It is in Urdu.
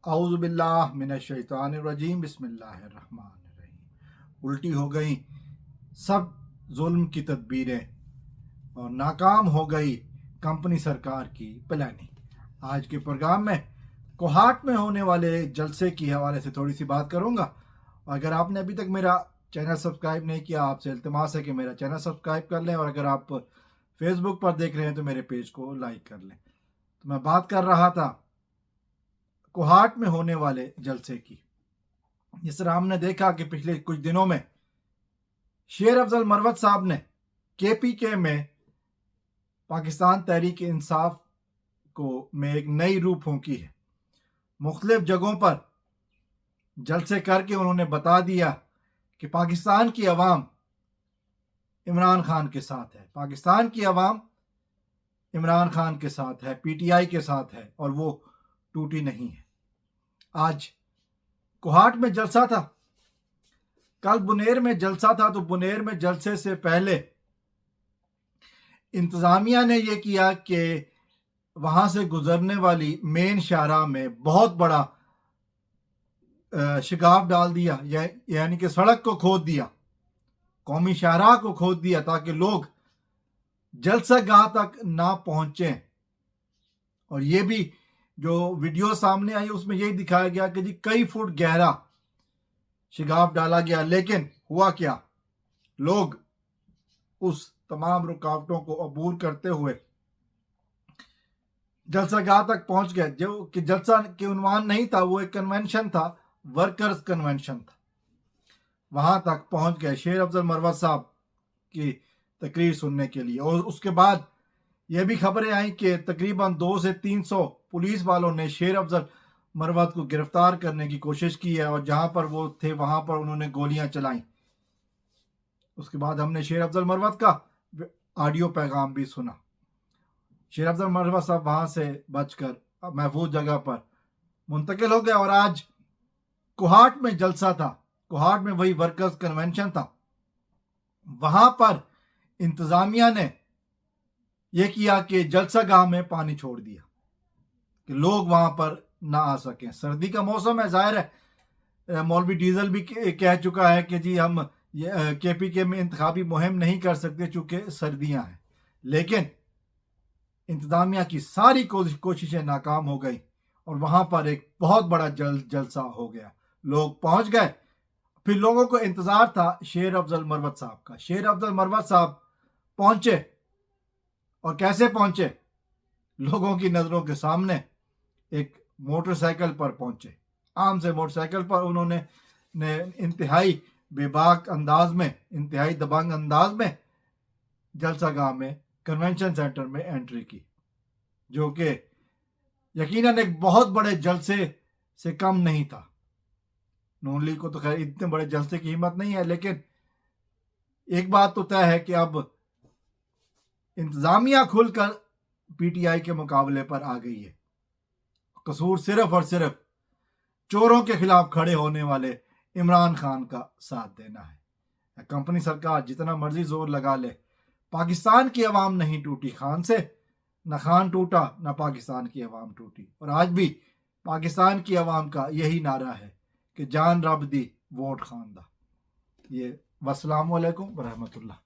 اعوذ باللہ من الشیطان الرجیم بسم اللہ الرحمن الرحیم۔ الٹی ہو گئی سب ظلم کی تدبیریں اور ناکام ہو گئی کمپنی سرکار کی پلاننگ۔ آج کے پروگرام میں کوہاٹ میں ہونے والے جلسے کی حوالے سے تھوڑی سی بات کروں گا۔ اگر آپ نے ابھی تک میرا چینل سبسکرائب نہیں کیا، آپ سے التماس ہے کہ میرا چینل سبسکرائب کر لیں، اور اگر آپ فیس بک پر دیکھ رہے ہیں تو میرے پیج کو لائک کر لیں۔ تو میں بات کر رہا تھا کوہاٹ میں ہونے والے جلسے کی۔ جس طرح ہم نے دیکھا کہ پچھلے کچھ دنوں میں شیر افضل مروت صاحب نے کے پی کے میں پاکستان تحریک انصاف میں ایک نئی روح پھونکی ہے۔ مختلف جگہوں پر جلسے کر کے انہوں نے بتا دیا کہ پاکستان کی عوام عمران خان کے ساتھ ہے، پاکستان کی عوام عمران خان کے ساتھ ہے، پی ٹی آئی کے ساتھ ہے، اور وہ ٹوٹی نہیں ہے۔ آج کوہاٹ میں جلسہ تھا، کل بنیر میں جلسہ تھا۔ تو بنیر میں جلسے سے پہلے انتظامیہ نے یہ کیا کہ وہاں سے گزرنے والی مین شاہراہ میں بہت بڑا شگاف ڈال دیا، یعنی کہ سڑک کو کھود دیا، قومی شاہراہ کو کھود دیا تاکہ لوگ جلسہ گاہ تک نہ پہنچیں۔ اور یہ بھی جو ویڈیو سامنے آئی اس میں یہی دکھایا گیا کہ جی کئی فٹ گہرا شگاف ڈالا گیا، لیکن ہوا کیا؟ لوگ اس تمام رکاوٹوں کو عبور کرتے ہوئے جلسہ گاہ تک پہنچ گئے، جو کہ جلسہ کے عنوان نہیں تھا، وہ ایک کنونشن تھا، ورکرز کنونشن تھا۔ وہاں تک پہنچ گئے شیر افضل مروت صاحب کی تقریر سننے کے لیے۔ اور اس کے بعد یہ بھی خبریں آئیں کہ تقریباً 200 سے 300 پولیس والوں نے شیر افضل مروت کو گرفتار کرنے کی کوشش کی ہے، اور جہاں پر وہ تھے وہاں پر انہوں نے گولیاں چلائیں۔ اس کے بعد ہم نے شیر افضل مروت کا آڈیو پیغام بھی سنا۔ شیر افضل مروت صاحب وہاں سے بچ کر محفوظ جگہ پر منتقل ہو گئے، اور آج کوہاٹ میں جلسہ تھا، کوہاٹ میں وہی ورکرز کنونشن تھا۔ وہاں پر انتظامیہ نے یہ کیا کہ جلسہ گاہ میں پانی چھوڑ دیا کہ لوگ وہاں پر نہ آ سکیں۔ سردی کا موسم ہے، ظاہر ہے مولوی ڈیزل بھی کہہ چکا ہے کہ جی ہم کے پی کے میں انتخابی مہم نہیں کر سکتے چونکہ سردیاں ہیں، لیکن انتظامیہ کی ساری کوششیں ناکام ہو گئی، اور وہاں پر ایک بہت بڑا جلسہ ہو گیا۔ لوگ پہنچ گئے، پھر لوگوں کو انتظار تھا شیر افضل مروت صاحب کا۔ شیر افضل مروت صاحب پہنچے، اور کیسے پہنچے؟ لوگوں کی نظروں کے سامنے ایک موٹر سائیکل پر پہنچے، عام سے موٹر سائیکل پر۔ انہوں نے انتہائی بے باک انداز میں، انتہائی دبنگ انداز میں جلسہ گاہ میں، کنونشن سینٹر میں انٹری کی، جو کہ یقیناً ایک بہت بڑے جلسے سے کم نہیں تھا۔ نون لیگ کو تو خیر اتنے بڑے جلسے کی ہمت نہیں ہے، لیکن ایک بات تو طے ہے کہ اب انتظامیہ کھل کر پی ٹی آئی کے مقابلے پر آ گئی ہے۔ قصور صرف اور صرف چوروں کے خلاف کھڑے ہونے والے عمران خان کا ساتھ دینا ہے۔ کمپنی سرکار جتنا مرضی زور لگا لے، پاکستان کی عوام نہیں ٹوٹی خان سے، نہ خان ٹوٹا نہ پاکستان کی عوام ٹوٹی۔ اور آج بھی پاکستان کی عوام کا یہی نعرہ ہے کہ جان رب دی ووٹ خان دا۔ یہ والسلام علیکم ورحمۃ اللہ۔